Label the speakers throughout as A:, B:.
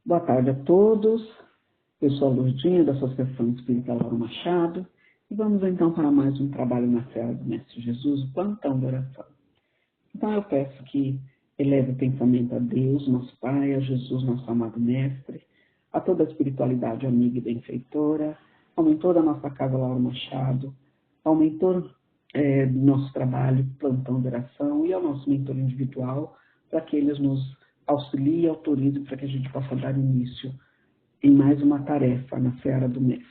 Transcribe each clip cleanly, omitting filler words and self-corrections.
A: Boa tarde a todos. Eu sou a Lourdinha, da Associação Espírita Lauro Machado, e vamos então para mais um trabalho na Serra do Mestre Jesus, o plantão de oração. Então eu peço que eleve o pensamento a Deus, nosso Pai, a Jesus, nosso amado Mestre, a toda a espiritualidade amiga e benfeitora, ao mentor da nossa casa Lauro Machado, ao mentor do nosso trabalho, plantão de oração, e ao nosso mentor individual, para que eles nos auxiliem e autorizem para que a gente possa dar início em mais uma tarefa na Seara do Mestre.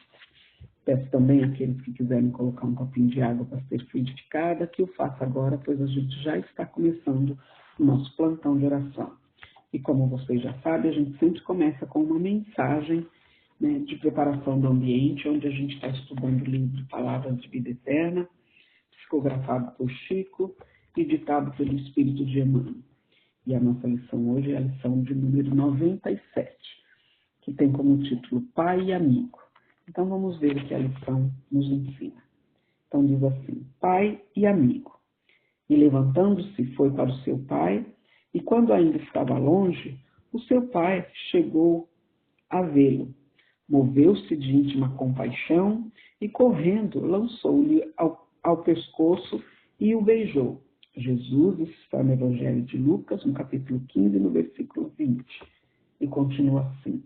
A: Peço também àqueles que quiserem colocar um copinho de água para ser fluidificada, que o faça agora, pois a gente já está começando o nosso plantão de oração. E como vocês já sabem, a gente sempre começa com uma mensagem, né, de preparação do ambiente, onde a gente está estudando o livro Palavras de Vida Eterna, psicografado por Chico e ditado pelo Espírito de Emmanuel. E a nossa lição hoje é a lição de número 97, que tem como título Pai e Amigo. Então vamos ver o que a lição nos ensina. Então diz assim: Pai e amigo. E levantando-se foi para o seu pai, e quando ainda estava longe, o seu pai chegou a vê-lo. Moveu-se de íntima compaixão e, correndo, lançou-lhe ao pescoço e o beijou. Jesus está no Evangelho de Lucas, no capítulo 15, no versículo 20. E continua assim: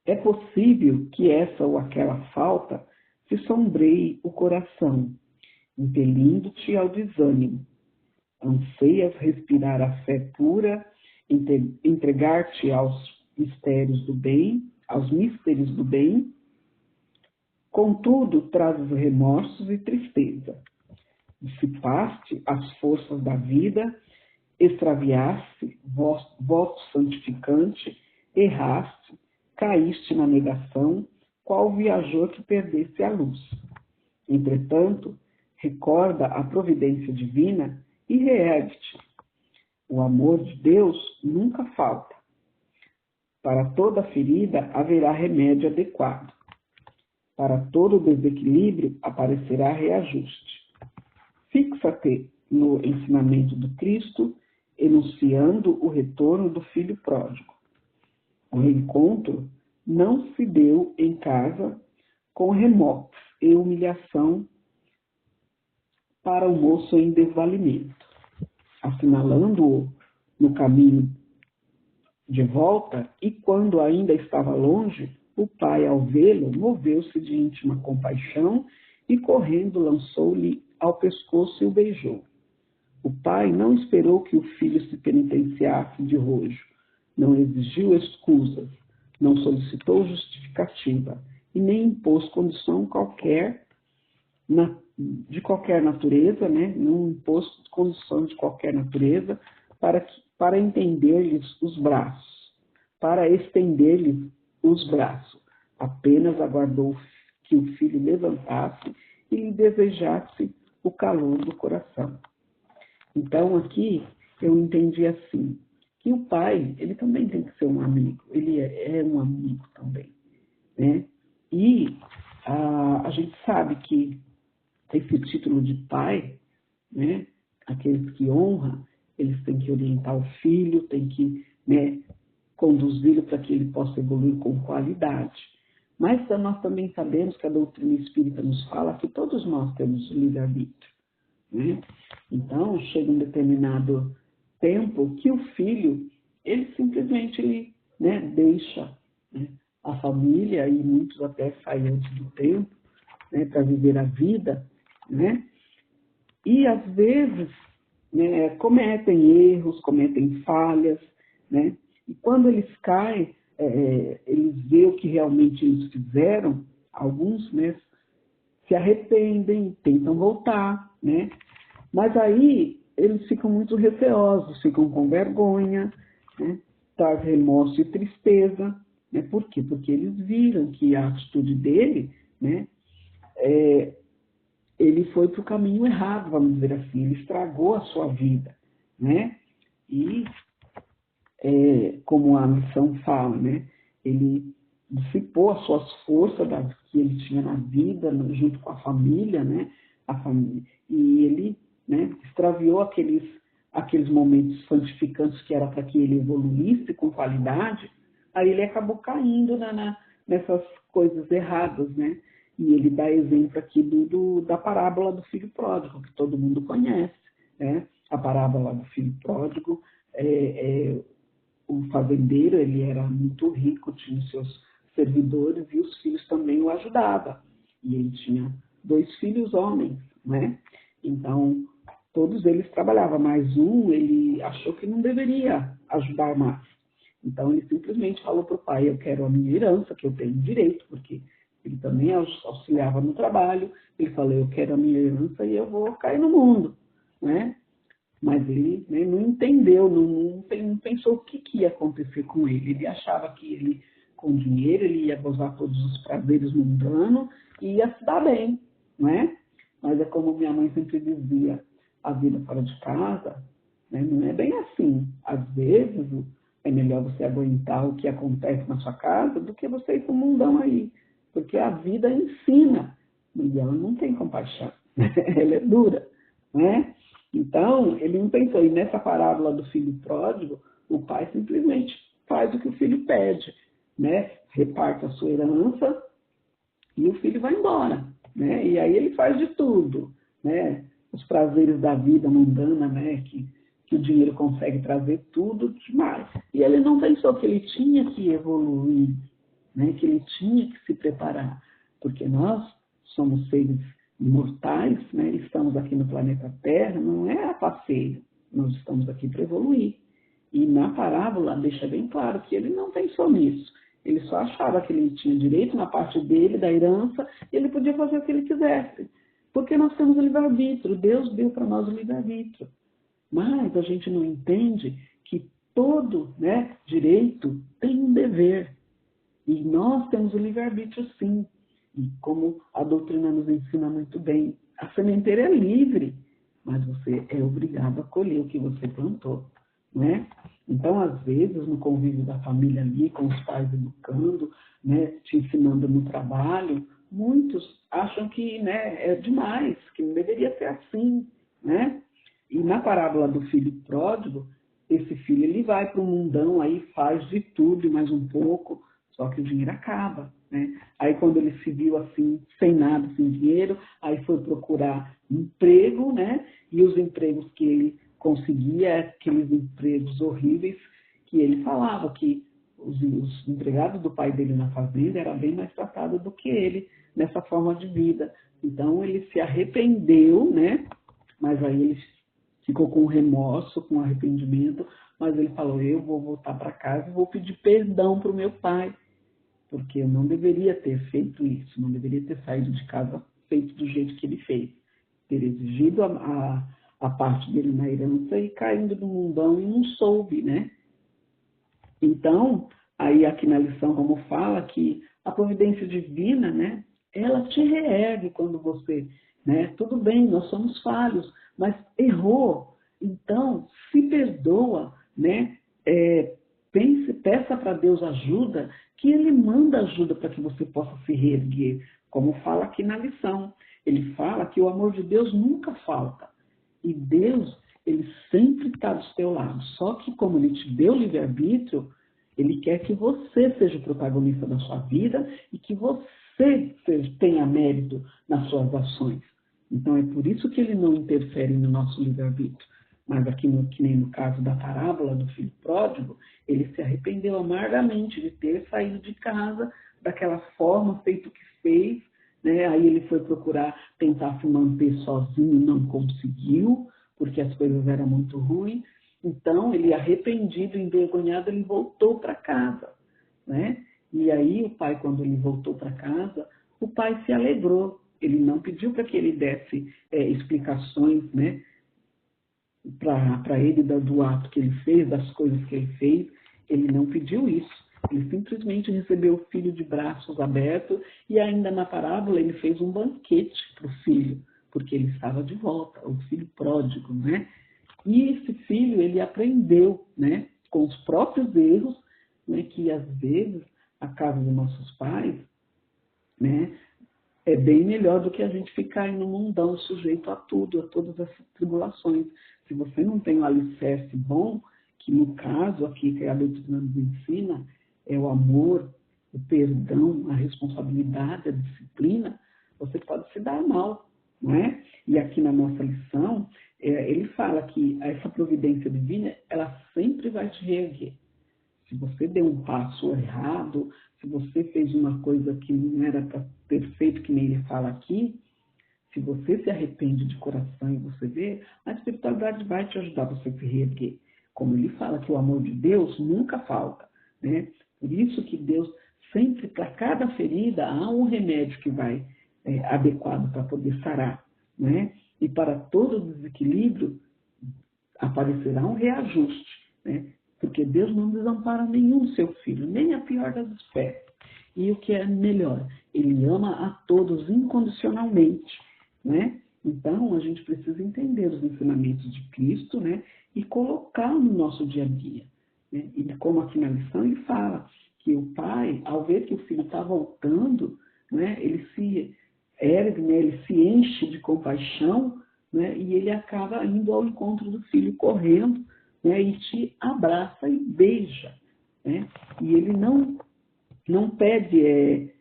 A: É possível que essa ou aquela falta te sombreie o coração, impelindo-te ao desânimo. Anseias respirar a fé pura, entregar-te aos mistérios do bem, contudo trazes remorsos e tristeza. Dissipaste as forças da vida, extraviaste voto santificante, erraste, caíste na negação, qual viajor que perdesse a luz. Entretanto, recorda a providência divina e reergue-te. O amor de Deus nunca falta. Para toda ferida haverá remédio adequado. Para todo desequilíbrio aparecerá reajuste. Fixa-te no ensinamento do Cristo, enunciando o retorno do Filho pródigo. O reencontro não se deu em casa com remotos e humilhação para o moço em desvalimento. Assinalando-o no caminho de volta, e quando ainda estava longe, o pai, ao vê-lo, moveu-se de íntima compaixão e, correndo, lançou-lhe ao pescoço e o beijou. O pai não esperou que o filho se penitenciasse de rojo, não exigiu excusas, não solicitou justificativa e nem impôs condição qualquer de qualquer natureza, né? Não impôs condição de qualquer natureza para entender-lhes os braços, para estender-lhes os braços. Apenas aguardou que o filho levantasse e lhe desejasse o calor do coração. Então, aqui, eu entendi assim, que o pai, ele também tem que ser um amigo, ele é um amigo também, né? E a gente sabe que esse título de pai, né, aqueles que honram, eles têm que orientar o filho, têm que, né, conduzi-lo para que ele possa evoluir com qualidade. Mas nós também sabemos que a doutrina espírita nos fala que todos nós temos livre-arbítrio, né? Então, chega um determinado tempo que o filho, ele simplesmente né, deixa, né, a família, e muitos até saem antes do tempo, né, para viver a vida, né? E às vezes, né, cometem erros, cometem falhas, né? E quando eles caem, eles veem o que realmente eles fizeram, alguns, né, se arrependem, tentam voltar, né? Mas aí eles ficam muito receosos, ficam com vergonha, né? Traz remorso e tristeza, né? Por quê? Porque eles viram que a atitude dele, né, ele foi para o caminho errado, vamos dizer assim, ele estragou a sua vida, né? E, como a missão fala, né, ele dissipou as suas forças que ele tinha na vida, junto com a família, né? E ele, né, extraviou aqueles momentos santificantes que era para que ele evoluísse com qualidade, aí ele acabou caindo nessas coisas erradas, né? E ele dá exemplo aqui da parábola do filho pródigo, que todo mundo conhece, né? A parábola do filho pródigo, o fazendeiro, ele era muito rico, tinha os seus servidores e os filhos também o ajudavam. E ele tinha 2 filhos homens, né? Então, todos eles trabalhavam, mas um, ele achou que não deveria ajudar mais. Então, ele simplesmente falou para o pai, eu quero a minha herança, que eu tenho direito, porque ele também auxiliava no trabalho. Ele falou, eu quero a minha herança e eu vou cair no mundo, né? Mas ele, né, não entendeu, não pensou o que ia acontecer com ele. Ele achava que ele, com dinheiro, ele ia gozar todos os prazeres mundanos e ia se dar bem, né? Mas é como minha mãe sempre dizia, a vida fora de casa, né, não é bem assim. Às vezes é melhor você aguentar o que acontece na sua casa do que você ir para o mundão aí. Porque a vida ensina, e ela não tem compaixão, ela é dura, né? Então, ele não pensou. E nessa parábola do filho pródigo, o pai simplesmente faz o que o filho pede, né? Reparte a sua herança e o filho vai embora, né? E aí ele faz de tudo, né? Os prazeres da vida mundana, né? Que o dinheiro consegue trazer tudo demais. E ele não pensou que ele tinha que evoluir, né? Que ele tinha que se preparar, porque nós somos seres mortais, né? Estamos aqui no planeta Terra, não é a passeio, nós estamos aqui para evoluir. E na parábola deixa bem claro que ele não pensou nisso. Ele só achava que ele tinha direito na parte dele, da herança, e ele podia fazer o que ele quisesse. Porque nós temos o livre-arbítrio, Deus deu para nós o livre-arbítrio. Mas a gente não entende que todo, né, direito tem um dever. E nós temos o livre-arbítrio, sim. E como a doutrina nos ensina muito bem, a sementeira é livre, mas você é obrigado a colher o que você plantou, né? Então, às vezes, no convívio da família ali, com os pais educando, né, te ensinando no trabalho, muitos acham que, né, é demais, que não deveria ser assim, né? E na parábola do filho pródigo, esse filho ele vai para o mundão, aí faz de tudo e mais um pouco, só que o dinheiro acaba, né? Aí quando ele se viu assim, sem nada, sem dinheiro, aí foi procurar emprego, né? E os empregos que ele conseguia, aqueles empregos horríveis, que ele falava que os empregados do pai dele na fazenda eram bem mais tratados do que ele nessa forma de vida. Então ele se arrependeu, né? Mas aí ele ficou com remorso, com arrependimento, mas ele falou, eu vou voltar para casa e vou pedir perdão para o meu pai, porque eu não deveria ter feito isso, não deveria ter saído de casa feito do jeito que ele fez, ter exigido a parte dele na herança e caindo no mundão e não soube, né? Então, aí aqui na lição, como fala, que a providência divina, né, ela te reergue quando você, né, tudo bem, nós somos falhos, mas errou, então se perdoa, né, peça para Deus ajuda, que Ele manda ajuda para que você possa se reerguer, como fala aqui na lição. Ele fala que o amor de Deus nunca falta. E Deus, Ele sempre está do seu lado. Só que como Ele te deu livre-arbítrio, Ele quer que você seja o protagonista da sua vida e que você tenha mérito nas suas ações. Então é por isso que Ele não interfere no nosso livre-arbítrio. Mas aqui, que nem no caso da parábola do filho pródigo, ele se arrependeu amargamente de ter saído de casa daquela forma, feito o que fez, né? Aí ele foi procurar tentar se manter sozinho, não conseguiu, porque as coisas eram muito ruins. Então, ele arrependido, envergonhado, ele voltou para casa, né? E aí o pai, quando ele voltou para casa, o pai se alegrou. Ele não pediu para que ele desse explicações, né, para ele do ato que ele fez, das coisas que ele fez. Ele não pediu isso. Ele simplesmente recebeu o filho de braços abertos e ainda na parábola ele fez um banquete para o filho, porque ele estava de volta, o filho pródigo, né? E esse filho, ele aprendeu, né, com os próprios erros, né, que às vezes a casa dos nossos pais, né, é bem melhor do que a gente ficar aí no mundão sujeito a tudo, a todas essas tribulações. Se você não tem um alicerce bom, que no caso aqui que a doutrina nos ensina, é o amor, o perdão, a responsabilidade, a disciplina, você pode se dar mal, não é? E aqui na nossa lição, ele fala que essa providência divina, ela sempre vai te reerguer. Se você deu um passo errado, se você fez uma coisa que não era para ter feito, que nem ele fala aqui, se você se arrepende de coração e você vê, a espiritualidade vai te ajudar você a se reerguer. Como ele fala que o amor de Deus nunca falta, né? Por isso que Deus sempre, para cada ferida, há um remédio que vai adequado para poder sarar, né? E para todo desequilíbrio aparecerá um reajuste, né? Porque Deus não desampara nenhum seu filho, nem a pior das espécies. E o que é melhor, Ele ama a todos incondicionalmente, né? Então, a gente precisa entender os ensinamentos de Cristo, né? E colocar no nosso dia a dia, né? E como aqui na lição ele fala que o pai, ao ver que o filho está voltando, né? Ele se ergue, né? Ele se enche de compaixão, né? E ele acaba indo ao encontro do filho correndo, né? E te abraça e beija, né? E ele não pede,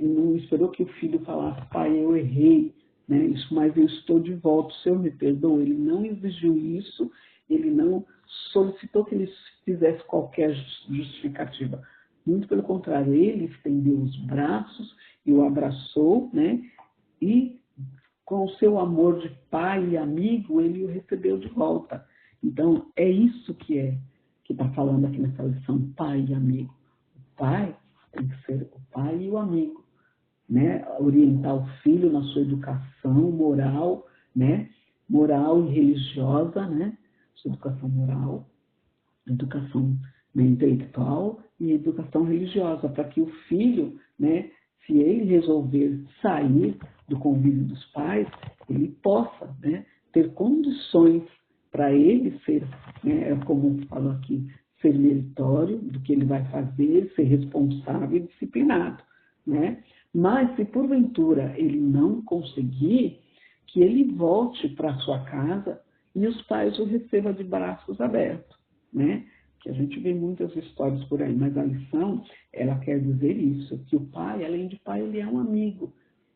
A: não esperou que o filho falasse, pai, eu errei, né? Isso, mas eu estou de volta, o Senhor me perdoa. Ele não exigiu isso, ele não solicitou que ele fizesse qualquer justificativa. Muito pelo contrário, ele estendeu os braços e o abraçou, né? E com o seu amor de pai e amigo, ele o recebeu de volta. Então, é isso que está falando aqui nessa lição, pai e amigo. O pai tem que ser o pai e o amigo, né? Orientar o filho na sua educação moral, né? Moral e religiosa, né? Sua educação moral, educação, né, intelectual e educação religiosa, para que o filho, né, se ele resolver sair do convívio dos pais, ele possa, né, ter condições para ele ser, né, como falou aqui, ser meritório do que ele vai fazer, ser responsável e disciplinado, né? Mas se porventura ele não conseguir, que ele volte para a sua casa e os pais o recebam de braços abertos, né? Que a gente vê muitas histórias por aí, mas a lição, ela quer dizer isso, que o pai, além de pai, ele é um amigo.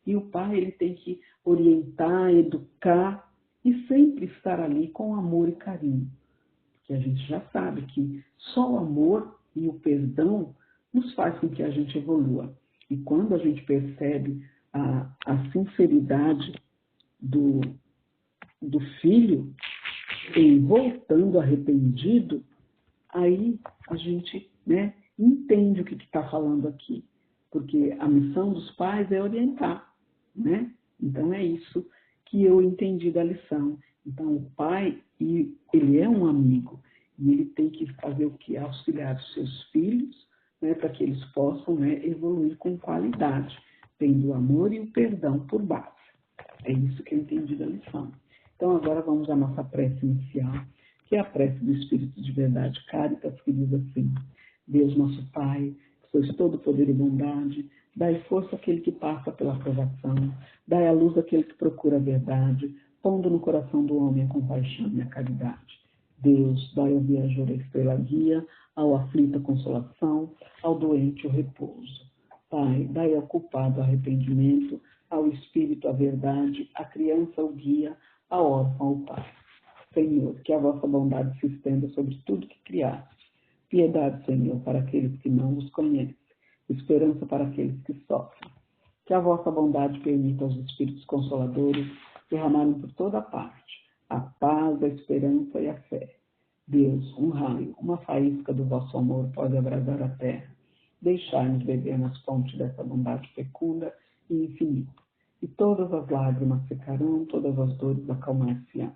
A: E o pai, ele tem que orientar, educar e sempre estar ali com amor e carinho. Porque a gente já sabe que só o amor e o perdão nos faz com que a gente evolua. E quando a gente percebe a sinceridade do filho em voltando arrependido, aí a gente, né, entende o que está falando aqui. Porque a missão dos pais é orientar, né? Então é isso que eu entendi da lição. Então o pai, ele é um amigo, e ele tem que fazer o que? Auxiliar os seus filhos, né, para que eles possam, né, evoluir com qualidade, tendo o amor e o perdão por base. É isso que eu entendi da lição. Então agora vamos à nossa prece inicial, que é a prece do Espírito de Verdade, Caritas, que diz assim: Deus nosso Pai, que sois todo poder e bondade, dai força àquele que passa pela provação, dai a luz àquele que procura a verdade, pondo no coração do homem a compaixão e a caridade. Deus, dai ao viajor a estrela guia, ao aflito a consolação, ao doente o repouso. Pai, dai ao culpado arrependimento, ao espírito a verdade, à criança o guia, ao órfão o pai. Senhor, que a vossa bondade se estenda sobre tudo que criaste. Piedade, Senhor, para aqueles que não vos conhecem. Esperança para aqueles que sofrem. Que a vossa bondade permita aos Espíritos Consoladores derramarem por toda parte a paz, a esperança e a fé. Deus, um raio, uma faísca do vosso amor pode abrasar a terra. Deixai-nos beber nas fontes dessa bondade fecunda e infinita. E todas as lágrimas secarão, todas as dores acalmar-se-ão.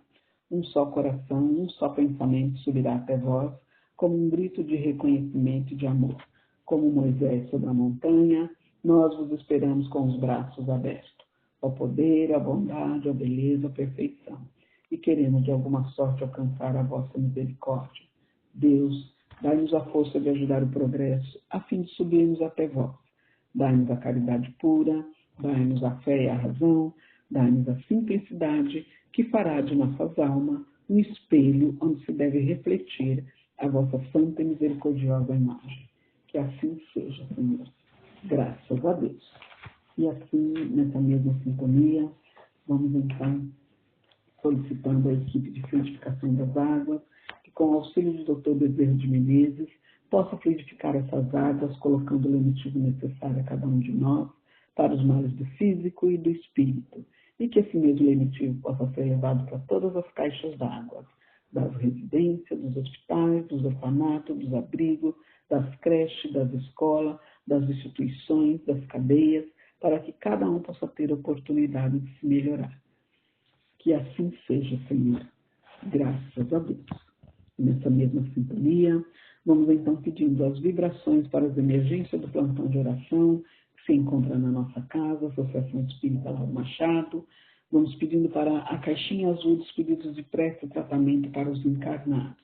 A: Um só coração, um só pensamento subirá até vós, como um grito de reconhecimento e de amor. Como Moisés sobre a montanha, nós vos esperamos com os braços abertos. Ao poder, à bondade, à beleza, à perfeição. E queremos de alguma sorte alcançar a vossa misericórdia. Deus, dai-nos a força de ajudar o progresso, a fim de subirmos até vós. Dai-nos a caridade pura, dai-nos a fé e a razão, dai-nos a simplicidade, que fará de nossas almas um espelho onde se deve refletir a vossa santa e misericordiosa imagem. Que assim seja, Senhor. Graças a Deus. E assim, nessa mesma sintonia, vamos então solicitando à equipe de fluidificação das águas, que com o auxílio do Dr. Bezerra de Menezes, possa fluidificar essas águas, colocando o lenitivo necessário a cada um de nós, para os males do físico e do espírito, e que esse mesmo lenitivo possa ser levado para todas as caixas d'água, das residências, dos hospitais, dos orfanatos, dos abrigos, das creches, das escolas, das instituições, das cadeias, para que cada um possa ter a oportunidade de se melhorar. Que assim seja, Senhor. Graças a Deus. Nessa mesma sintonia, vamos então pedindo as vibrações para as emergências do plantão de oração, que se encontra na nossa casa, Associação Espírita Lauro Machado. Vamos pedindo para a caixinha azul dos pedidos de prece e tratamento para os encarnados.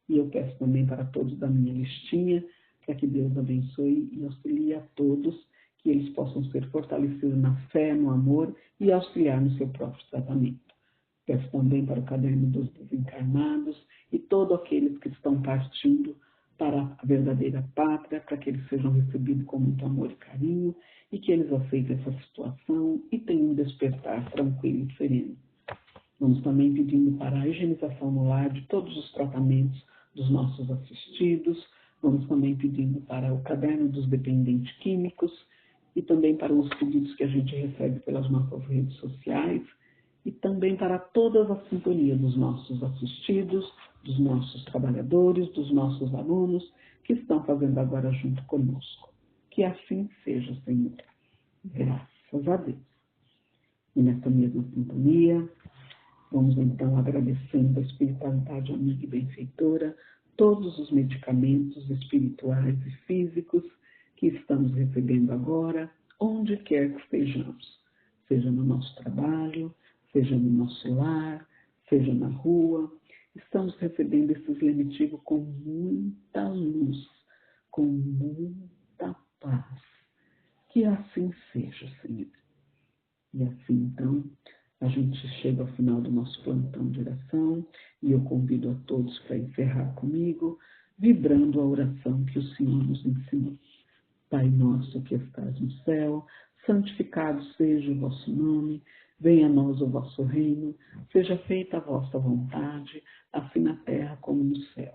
A: E eu peço também para todos da minha listinha, para que Deus abençoe e auxilie a todos, que eles possam ser fortalecidos na fé, no amor e auxiliar no seu próprio tratamento. Peço também para o caderno dos desencarnados e todos aqueles que estão partindo para a verdadeira pátria, para que eles sejam recebidos com muito amor e carinho e que eles aceitem essa situação e tenham um despertar tranquilo e sereno. Vamos também pedindo para a higienização no lar de todos os tratamentos dos nossos assistidos. Vamos também pedindo para o caderno dos dependentes químicos e também para os pedidos que a gente recebe pelas nossas redes sociais e também para todas as sintonias dos nossos assistidos, dos nossos trabalhadores, dos nossos alunos que estão fazendo agora junto conosco. Que assim seja, Senhor. Graças a Deus. E nessa mesma sintonia, vamos então agradecendo a espiritualidade amiga e benfeitora, todos os medicamentos espirituais e físicos que estamos recebendo agora, onde quer que estejamos, seja no nosso trabalho, seja no nosso lar, seja na rua. Estamos recebendo esses lenitivos com muita luz, com muita paz. Que assim seja, Senhor. E assim, então, a gente chega ao final do nosso plantão de oração e eu convido a todos para encerrar comigo, vibrando a oração que o Senhor nos ensinou. Pai nosso que estás no céu, santificado seja o vosso nome, venha a nós o vosso reino, seja feita a vossa vontade, assim na terra como no céu.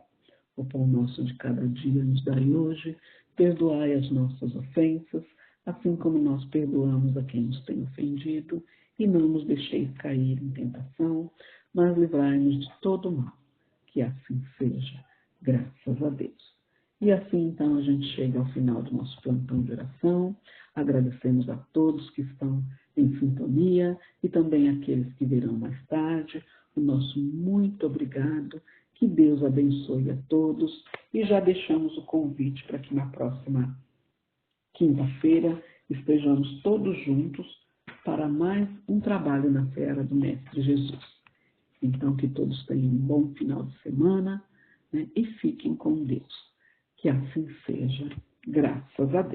A: O pão nosso de cada dia nos dai hoje, perdoai as nossas ofensas, assim como nós perdoamos a quem nos tem ofendido, e não nos deixeis cair em tentação, mas livrai-nos de todo mal. Que assim seja, graças a Deus. E assim, então, a gente chega ao final do nosso plantão de oração. Agradecemos a todos que estão em sintonia e também aqueles que virão mais tarde. O nosso muito obrigado. Que Deus abençoe a todos. E já deixamos o convite para que na próxima quinta-feira estejamos todos juntos para mais um trabalho na Seara do Mestre Jesus. Então, que todos tenham um bom final de semana, né, e fiquem com Deus. Que assim seja, graças a Deus.